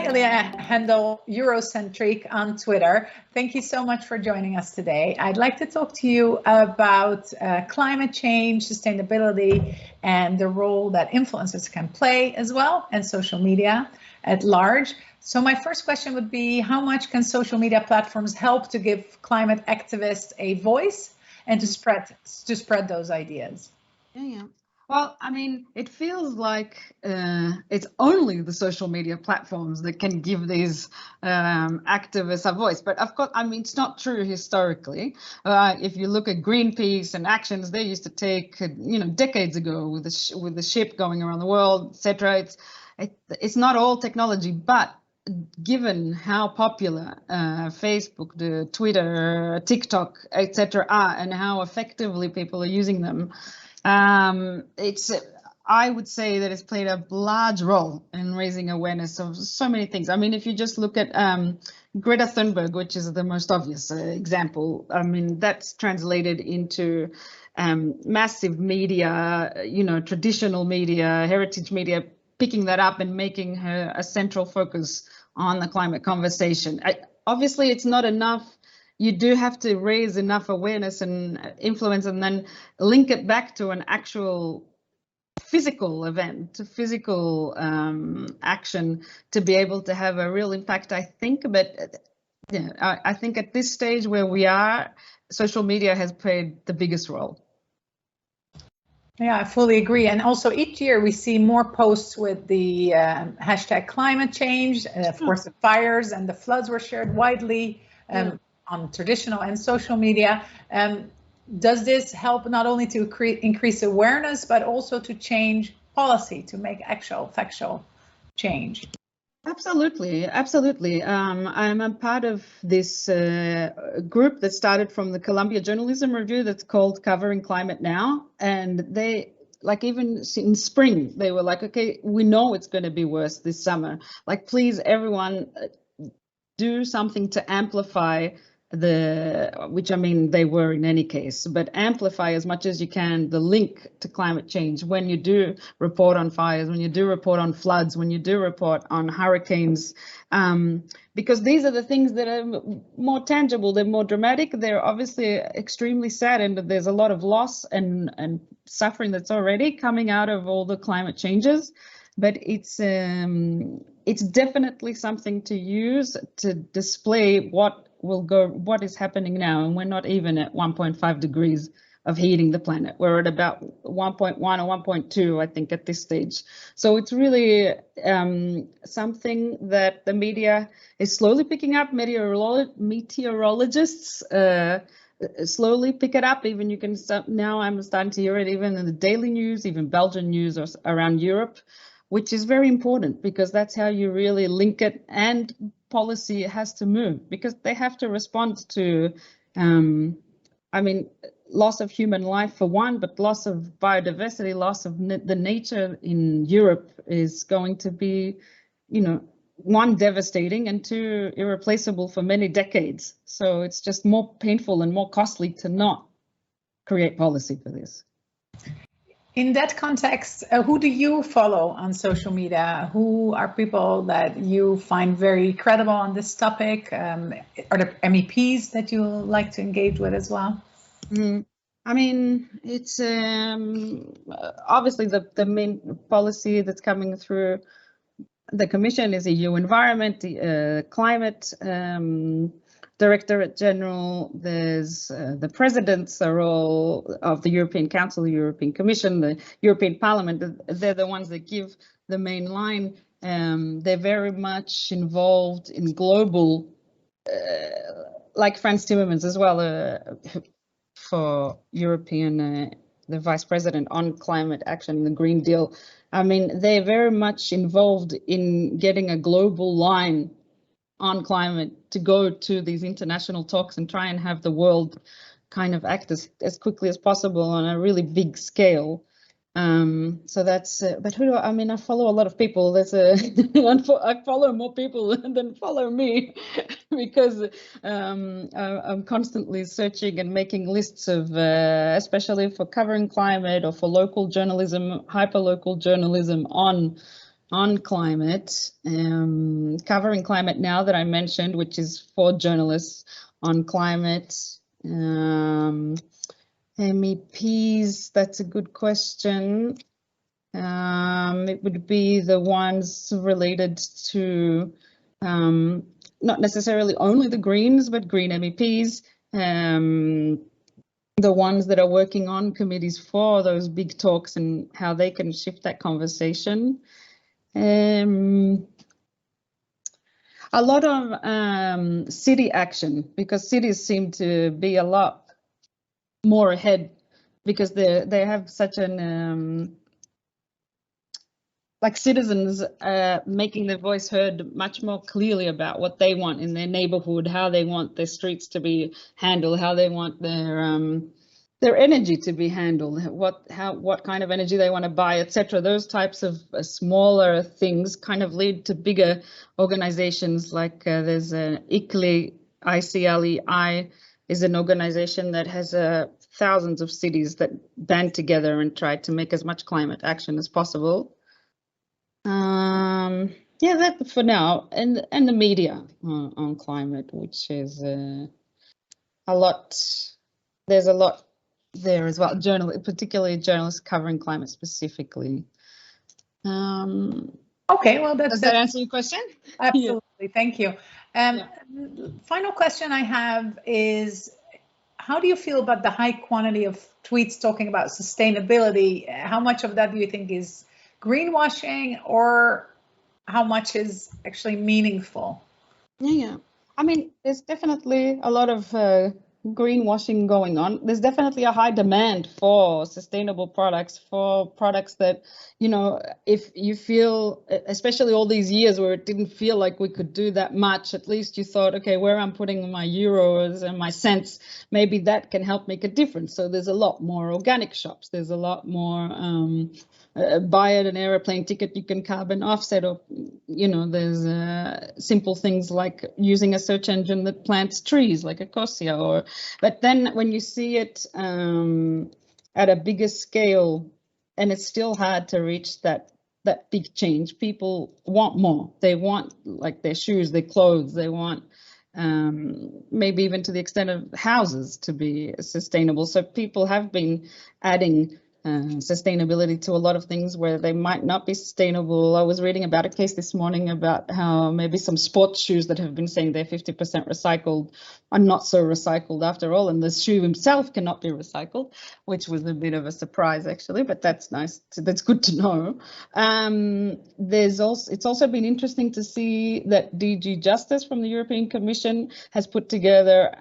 Alia, handle Eurocentric on Twitter. Thank you so much for joining us today. I'd like to talk to you about climate change, sustainability, and the role that influencers can play as well, and social media at large. So my first question would be, how much can social media platforms help to give climate activists a voice and to spread those ideas? Yeah. Well, I mean, it feels like it's only the social media platforms that can give these activists a voice. But of course, I mean, it's not true historically. If you look at Greenpeace and actions they used to take, decades ago with the ship going around the world, etc. It's not all technology, but given how popular Facebook, the Twitter, TikTok, etc. are, and how effectively people are using them. I would say that it's played a large role in raising awareness of so many things. I mean, if you just look at Greta Thunberg, which is the most obvious example, I mean, that's translated into massive media, traditional media, heritage media, picking that up and making her a central focus on the climate conversation. Obviously, it's not enough. You do have to raise enough awareness and influence and then link it back to an actual physical event, physical action to be able to have a real impact, I think. But yeah, I think at this stage where we are, social media has played the biggest role. Yeah, I fully agree. And also each year we see more posts with the hashtag climate change. Of course, the fires and the floods were shared widely. On traditional and social media. Does this help not only to increase awareness, but also to change policy, to make actual factual change? Absolutely. I'm a part of this group that started from the Columbia Journalism Review that's called Covering Climate Now. And they, like, even in spring, they were like, okay, we know it's going to be worse this summer. Like, please, everyone, do something to amplify which I mean they were in any case, but amplify as much as you can the link to climate change when you do report on fires, when you do report on floods, when you do report on hurricanes, because these are the things that are more tangible, they're more dramatic, they're obviously extremely sad, and there's a lot of loss and suffering that's already coming out of all the climate changes. But it's definitely something to use to display what is happening now. And we're not even at 1.5 degrees of heating the planet. We're at about 1.1 or 1.2, I think, at this stage. So it's really something that the media is slowly picking up. Meteorologists slowly pick it up. Even you can now I'm starting to hear it even in the daily news, even Belgian news or around Europe, which is very important because that's how you really link it, and policy has to move because they have to respond to, I mean, loss of human life for one, but loss of biodiversity, loss of the nature in Europe is going to be, one, devastating, and two, irreplaceable for many decades. So it's just more painful and more costly to not create policy for this. In that context, who do you follow on social media? Who are people that you find very credible on this topic? Are there MEPs that you like to engage with as well? I mean, it's obviously the main policy that's coming through the Commission is EU Environment, Climate, Directorate General. There's the president's role of the European Council, the European Commission, the European Parliament. They're the ones that give the main line. They're very much involved in global, like Frans Timmermans as well, for European, the Vice President on climate action, the Green Deal. I mean, they're very much involved in getting a global line on climate to go to these international talks and try and have the world kind of act as quickly as possible on a really big scale. So that's, but who do I mean, I follow a lot of people. I follow more people than follow me because I'm constantly searching and making lists of, especially for covering climate or for local journalism, hyperlocal journalism on on climate, covering climate now that I mentioned, which is for journalists on climate. MEPs, that's a good question. It would be the ones related to not necessarily only the Greens, but Green MEPs, the ones that are working on committees for those big talks and how they can shift that conversation. A lot of city action, because cities seem to be a lot more ahead because they have such an like citizens making their voice heard much more clearly about what they want in their neighborhood, how they want their streets to be handled, how they want their energy to be handled, what kind of energy they want to buy, etc. Those types of smaller things kind of lead to bigger organizations. Like there's ICLEI, ICLEI is an organization that has thousands of cities that band together and try to make as much climate action as possible. Yeah, that for now, and the media on climate, which is a lot. There's a lot there as well. Particularly journalists covering climate specifically. Okay, well, does that answer your question? Absolutely, yeah. Thank you. Final question I have is, how do you feel about the high quantity of tweets talking about sustainability? How much of that do you think is greenwashing, or how much is actually meaningful? Yeah, I mean, there's definitely a lot of greenwashing going on. There's definitely a high demand for sustainable products, for products that, you know, if you feel, especially all these years where it didn't feel like we could do that much, at least you thought, okay, where I'm putting my euros and my cents, maybe that can help make a difference. So there's a lot more organic shops. There's a lot more buy at an airplane ticket, you can carbon offset, or, you know, there's simple things like using a search engine that plants trees like Ecosia, or, but then when you see it at a bigger scale, and it's still hard to reach that big change, people want more. They want, like, their shoes, their clothes, they want maybe even to the extent of houses to be sustainable. So people have been adding sustainability to a lot of things where they might not be sustainable. I was reading about a case this morning about how maybe some sports shoes that have been saying they're 50% recycled are not so recycled after all, and the shoe himself cannot be recycled, which was a bit of a surprise actually, but that's nice. That's good to know. It's also been interesting to see that DG Justice from the European Commission has put together,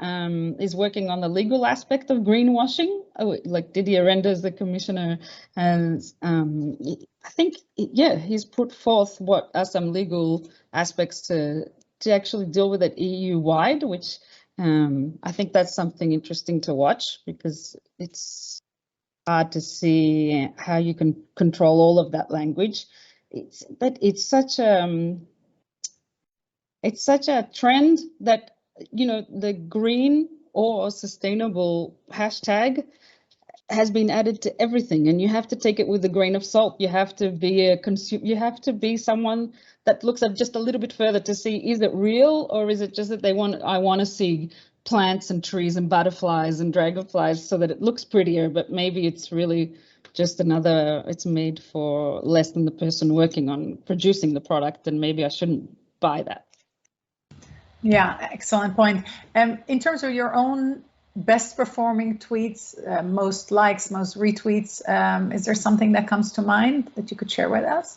is working on the legal aspect of greenwashing. Like Didier Renders, the commissioner, has, I think, yeah, he's put forth what are some legal aspects to actually deal with it EU-wide, which I think that's something interesting to watch, because it's hard to see how you can control all of that language. But it's such a trend that, you know, the green or sustainable hashtag has been added to everything, and you have to take it with a grain of salt. You have to be you have to be someone that looks up just a little bit further to see, is it real, or is it just that I want to see plants and trees and butterflies and dragonflies so that it looks prettier, but maybe it's really just it's made for less than the person working on producing the product, and maybe I shouldn't buy that. Yeah, excellent point. In terms of your own best performing tweets, most likes, most retweets, is there something that comes to mind that you could share with us?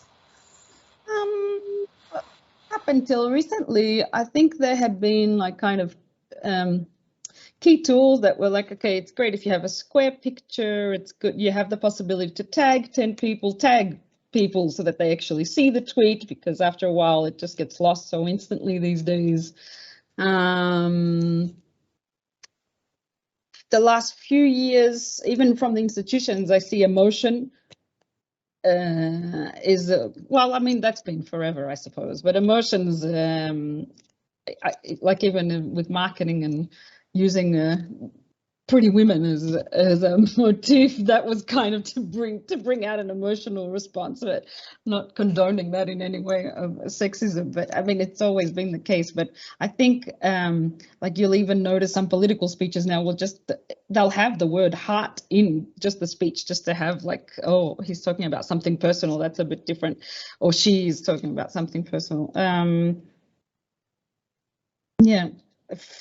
Up until recently, I think there had been like kind of key tools that were like, okay, it's great if you have a square picture, it's good, you have the possibility to tag 10 people, tag people so that they actually see the tweet, because after a while it just gets lost so instantly these days. The last few years, even from the institutions, I see emotion is, well, I mean, that's been forever, I suppose, but emotions, like even with marketing and using pretty women as a motif that was kind of to bring out an emotional response, but not condoning that in any way of sexism. But I mean, it's always been the case. But I think like you'll even notice some political speeches now they'll have the word heart in just the speech, just to have like, oh, he's talking about something personal, that's a bit different, or she's talking about something personal. Yeah.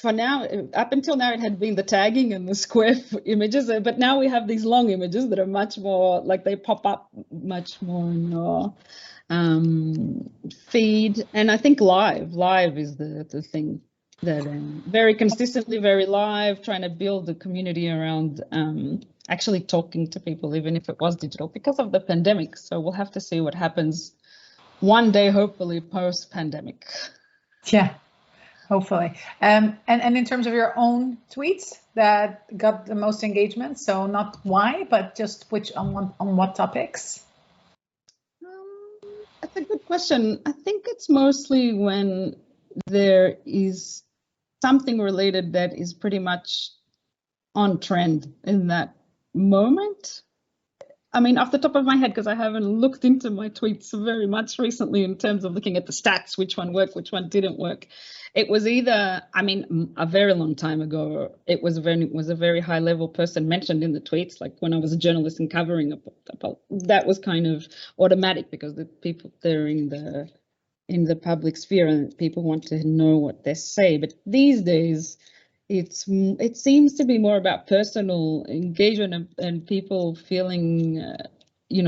For now, up until now, it had been the tagging and the square images, but now we have these long images that are much more, like they pop up much more in your feed. And I think live is the thing that very consistently, very live, trying to build a community around actually talking to people, even if it was digital, because of the pandemic. So we'll have to see what happens one day, hopefully post-pandemic. Yeah. Hopefully. And in terms of your own tweets that got the most engagement, so not why, but just which on what topics? That's a good question. I think it's mostly when there is something related that is pretty much on trend in that moment. I mean, off the top of my head, because I haven't looked into my tweets very much recently in terms of looking at the stats, which one worked, which one didn't work. It was either, I mean, a very long time ago, it was a very high level person mentioned in the tweets, like when I was a journalist and covering that was kind of automatic because the people they're in the public sphere and people want to know what they say. But these days, it seems to be more about personal engagement and people feeling,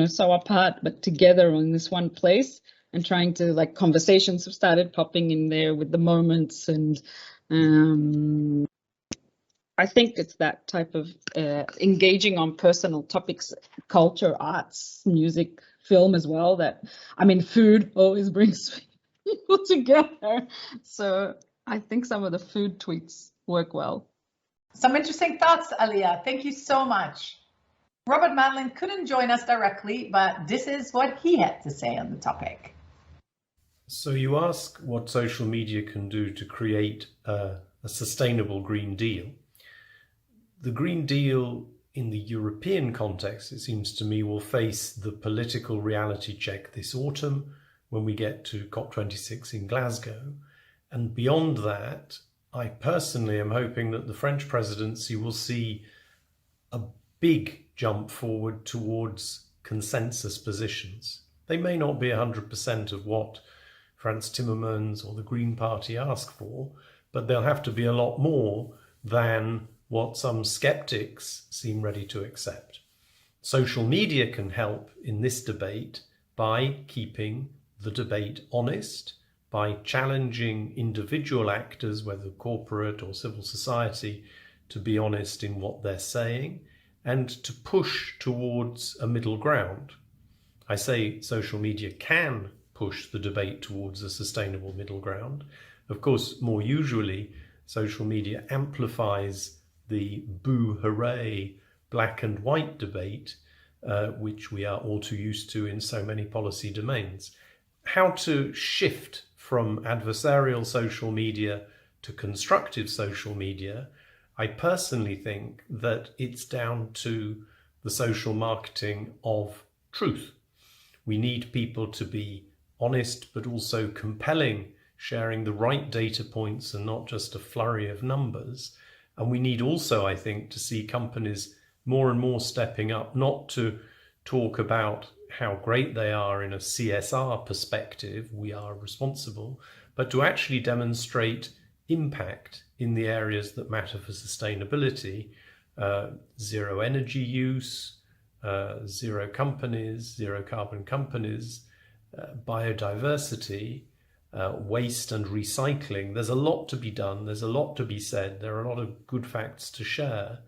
so apart but together in this one place, and trying to, like, conversations have started popping in there with the moments, and I think it's that type of engaging on personal topics, culture, arts, music, film as well. That, I mean, food always brings people together. So I think some of the food tweets work well. Some interesting thoughts, Alia. Thank you so much. Robert Madelin couldn't join us directly, but this is what he had to say on the topic. So you ask what social media can do to create a sustainable Green Deal. The Green Deal in the European context, it seems to me, will face the political reality check this autumn when we get to COP26 in Glasgow. And beyond that, I personally am hoping that the French presidency will see a big jump forward towards consensus positions. They may not be 100% of what Frans Timmermans or the Green Party ask for, but they'll have to be a lot more than what some skeptics seem ready to accept. Social media can help in this debate by keeping the debate honest, by challenging individual actors, whether corporate or civil society, to be honest in what they're saying, and to push towards a middle ground. I say social media can push the debate towards a sustainable middle ground. Of course, more usually, social media amplifies the boo hooray black and white debate, which we are all too used to in so many policy domains. How to shift from adversarial social media to constructive social media, I personally think that it's down to the social marketing of truth. We need people to be honest, but also compelling, sharing the right data points and not just a flurry of numbers. And we need also, I think, to see companies more and more stepping up, not to talk about how great they are in a CSR perspective, we are responsible, but to actually demonstrate impact in the areas that matter for sustainability, zero energy use, zero carbon companies, biodiversity, waste and recycling. There's a lot to be done. There's a lot to be said. There are a lot of good facts to share,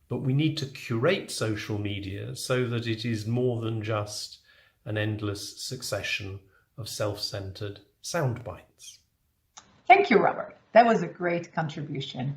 but we need to curate social media so that it is more than just an endless succession of self-centered sound bites. Thank you, Robert. That was a great contribution.